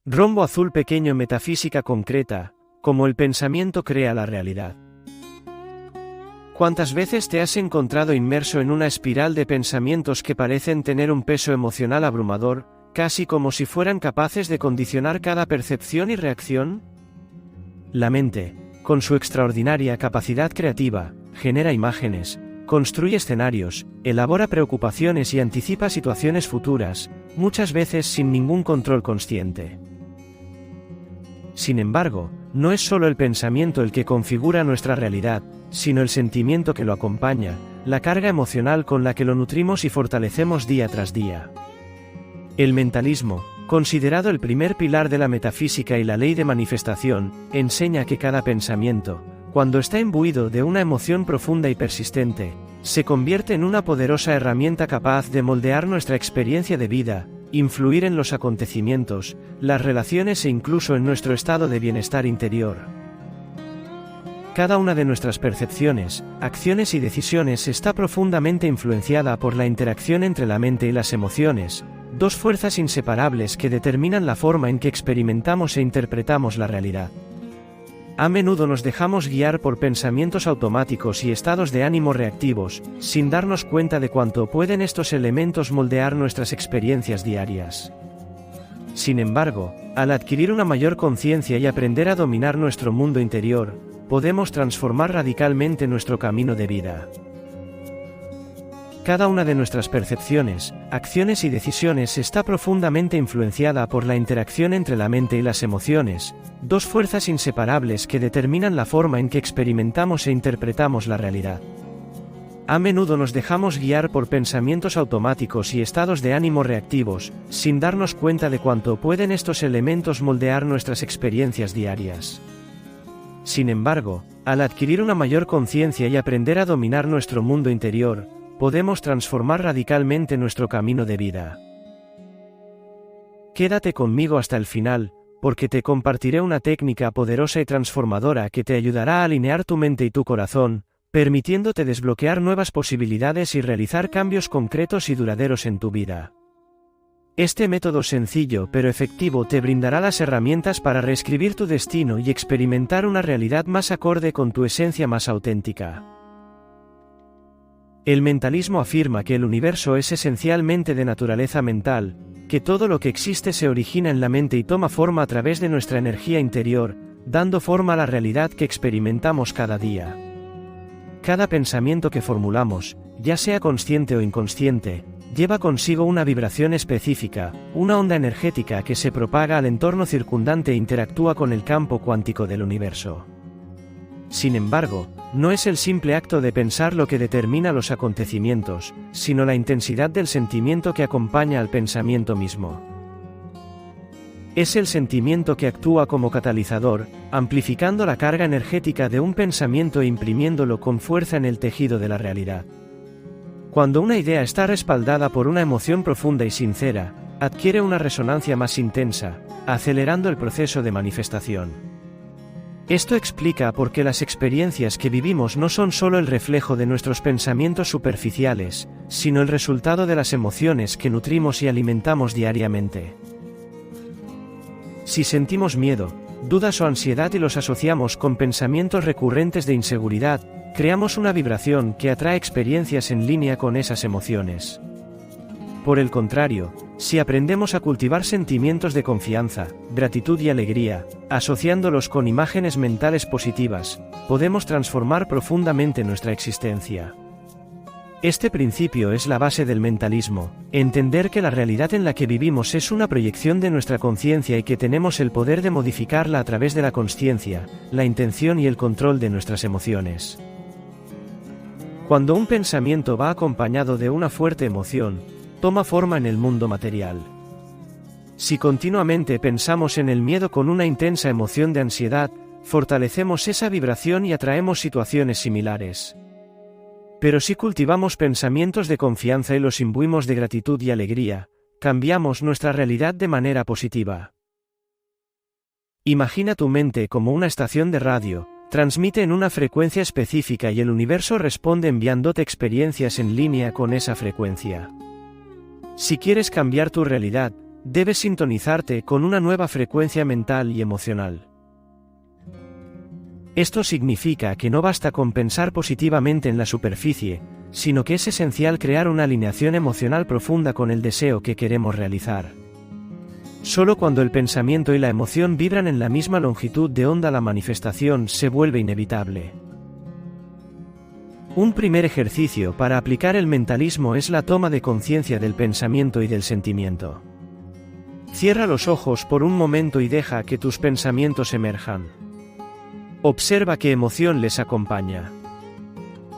Rombo azul pequeño. Metafísica concreta, como el pensamiento crea la realidad. ¿Cuántas veces te has encontrado inmerso en una espiral de pensamientos que parecen tener un peso emocional abrumador, casi como si fueran capaces de condicionar cada percepción y reacción? La mente, con su extraordinaria capacidad creativa, genera imágenes, construye escenarios, elabora preocupaciones y anticipa situaciones futuras, muchas veces sin ningún control consciente. Sin embargo, no es solo el pensamiento el que configura nuestra realidad, sino el sentimiento que lo acompaña, la carga emocional con la que lo nutrimos y fortalecemos día tras día. El mentalismo, considerado el primer pilar de la metafísica y la ley de manifestación, enseña que cada pensamiento, cuando está imbuido de una emoción profunda y persistente, se convierte en una poderosa herramienta capaz de moldear nuestra experiencia de vida, influir en los acontecimientos, las relaciones e incluso en nuestro estado de bienestar interior. Cada una de nuestras percepciones, acciones y decisiones está profundamente influenciada por la interacción entre la mente y las emociones, dos fuerzas inseparables que determinan la forma en que experimentamos e interpretamos la realidad. A menudo nos dejamos guiar por pensamientos automáticos y estados de ánimo reactivos, sin darnos cuenta de cuánto pueden estos elementos moldear nuestras experiencias diarias. Sin embargo, al adquirir una mayor conciencia y aprender a dominar nuestro mundo interior, podemos transformar radicalmente nuestro camino de vida. Cada una de nuestras percepciones, acciones y decisiones está profundamente influenciada por la interacción entre la mente y las emociones, dos fuerzas inseparables que determinan la forma en que experimentamos e interpretamos la realidad. A menudo nos dejamos guiar por pensamientos automáticos y estados de ánimo reactivos, sin darnos cuenta de cuánto pueden estos elementos moldear nuestras experiencias diarias. Sin embargo, al adquirir una mayor conciencia y aprender a dominar nuestro mundo interior, podemos transformar radicalmente nuestro camino de vida. Quédate conmigo hasta el final, porque te compartiré una técnica poderosa y transformadora que te ayudará a alinear tu mente y tu corazón, permitiéndote desbloquear nuevas posibilidades y realizar cambios concretos y duraderos en tu vida. Este método sencillo pero efectivo te brindará las herramientas para reescribir tu destino y experimentar una realidad más acorde con tu esencia más auténtica. El mentalismo afirma que el universo es esencialmente de naturaleza mental, que todo lo que existe se origina en la mente y toma forma a través de nuestra energía interior, dando forma a la realidad que experimentamos cada día. Cada pensamiento que formulamos, ya sea consciente o inconsciente, lleva consigo una vibración específica, una onda energética que se propaga al entorno circundante e interactúa con el campo cuántico del universo. Sin embargo, no es el simple acto de pensar lo que determina los acontecimientos, sino la intensidad del sentimiento que acompaña al pensamiento mismo. Es el sentimiento que actúa como catalizador, amplificando la carga energética de un pensamiento e imprimiéndolo con fuerza en el tejido de la realidad. Cuando una idea está respaldada por una emoción profunda y sincera, adquiere una resonancia más intensa, acelerando el proceso de manifestación. Esto explica por qué las experiencias que vivimos no son solo el reflejo de nuestros pensamientos superficiales, sino el resultado de las emociones que nutrimos y alimentamos diariamente. Si sentimos miedo, dudas o ansiedad y los asociamos con pensamientos recurrentes de inseguridad, creamos una vibración que atrae experiencias en línea con esas emociones. Por el contrario, si aprendemos a cultivar sentimientos de confianza, gratitud y alegría, asociándolos con imágenes mentales positivas, podemos transformar profundamente nuestra existencia. Este principio es la base del mentalismo, entender que la realidad en la que vivimos es una proyección de nuestra conciencia y que tenemos el poder de modificarla a través de la consciencia, la intención y el control de nuestras emociones. Cuando un pensamiento va acompañado de una fuerte emoción, toma forma en el mundo material. Si continuamente pensamos en el miedo con una intensa emoción de ansiedad, fortalecemos esa vibración y atraemos situaciones similares. Pero si cultivamos pensamientos de confianza y los imbuimos de gratitud y alegría, cambiamos nuestra realidad de manera positiva. Imagina tu mente como una estación de radio, transmite en una frecuencia específica y el universo responde enviándote experiencias en línea con esa frecuencia. Si quieres cambiar tu realidad, debes sintonizarte con una nueva frecuencia mental y emocional. Esto significa que no basta con pensar positivamente en la superficie, sino que es esencial crear una alineación emocional profunda con el deseo que queremos realizar. Solo cuando el pensamiento y la emoción vibran en la misma longitud de onda, la manifestación se vuelve inevitable. Un primer ejercicio para aplicar el mentalismo es la toma de conciencia del pensamiento y del sentimiento. Cierra los ojos por un momento y deja que tus pensamientos emerjan. Observa qué emoción les acompaña.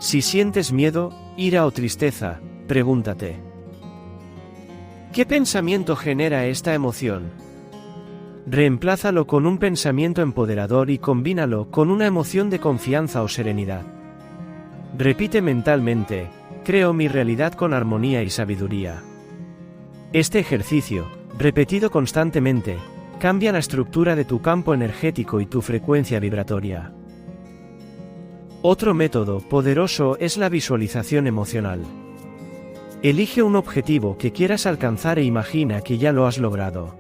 Si sientes miedo, ira o tristeza, pregúntate: ¿qué pensamiento genera esta emoción? Reemplázalo con un pensamiento empoderador y combínalo con una emoción de confianza o serenidad. Repite mentalmente: creo mi realidad con armonía y sabiduría. Este ejercicio, repetido constantemente, cambia la estructura de tu campo energético y tu frecuencia vibratoria. Otro método poderoso es la visualización emocional. Elige un objetivo que quieras alcanzar e imagina que ya lo has logrado.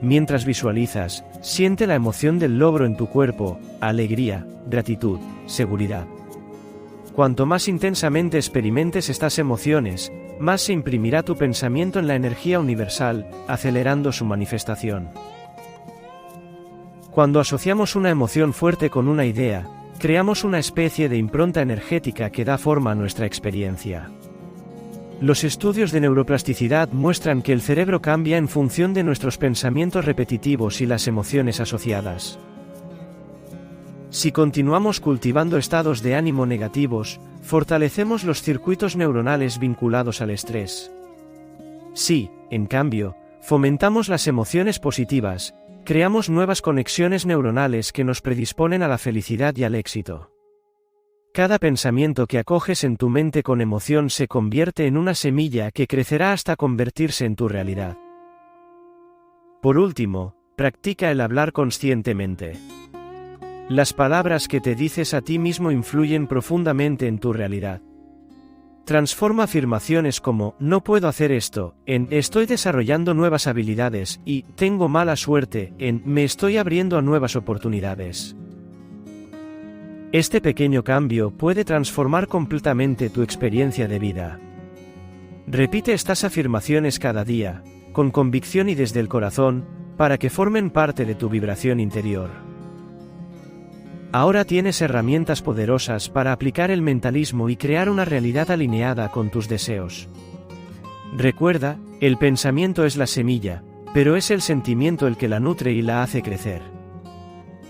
Mientras visualizas, siente la emoción del logro en tu cuerpo: alegría, gratitud, seguridad. Cuanto más intensamente experimentes estas emociones, más se imprimirá tu pensamiento en la energía universal, acelerando su manifestación. Cuando asociamos una emoción fuerte con una idea, creamos una especie de impronta energética que da forma a nuestra experiencia. Los estudios de neuroplasticidad muestran que el cerebro cambia en función de nuestros pensamientos repetitivos y las emociones asociadas. Si continuamos cultivando estados de ánimo negativos, fortalecemos los circuitos neuronales vinculados al estrés. Si, en cambio, fomentamos las emociones positivas, creamos nuevas conexiones neuronales que nos predisponen a la felicidad y al éxito. Cada pensamiento que acoges en tu mente con emoción se convierte en una semilla que crecerá hasta convertirse en tu realidad. Por último, practica el hablar conscientemente. Las palabras que te dices a ti mismo influyen profundamente en tu realidad. Transforma afirmaciones como "no puedo hacer esto" en "estoy desarrollando nuevas habilidades" y "tengo mala suerte" en "me estoy abriendo a nuevas oportunidades". Este pequeño cambio puede transformar completamente tu experiencia de vida. Repite estas afirmaciones cada día, con convicción y desde el corazón, para que formen parte de tu vibración interior. Ahora tienes herramientas poderosas para aplicar el mentalismo y crear una realidad alineada con tus deseos. Recuerda, el pensamiento es la semilla, pero es el sentimiento el que la nutre y la hace crecer.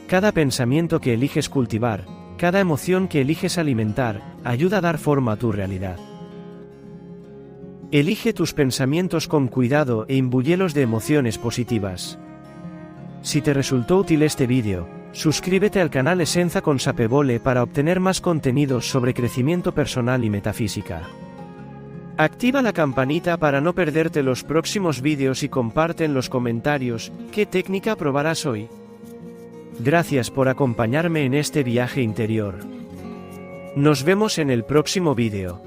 Cada pensamiento que eliges cultivar, cada emoción que eliges alimentar, ayuda a dar forma a tu realidad. Elige tus pensamientos con cuidado e imbúyelos de emociones positivas. Si te resultó útil este vídeo, suscríbete al canal Essenza con Sapevole para obtener más contenidos sobre crecimiento personal y metafísica. Activa la campanita para no perderte los próximos vídeos y comparte en los comentarios qué técnica probarás hoy. Gracias por acompañarme en este viaje interior. Nos vemos en el próximo vídeo.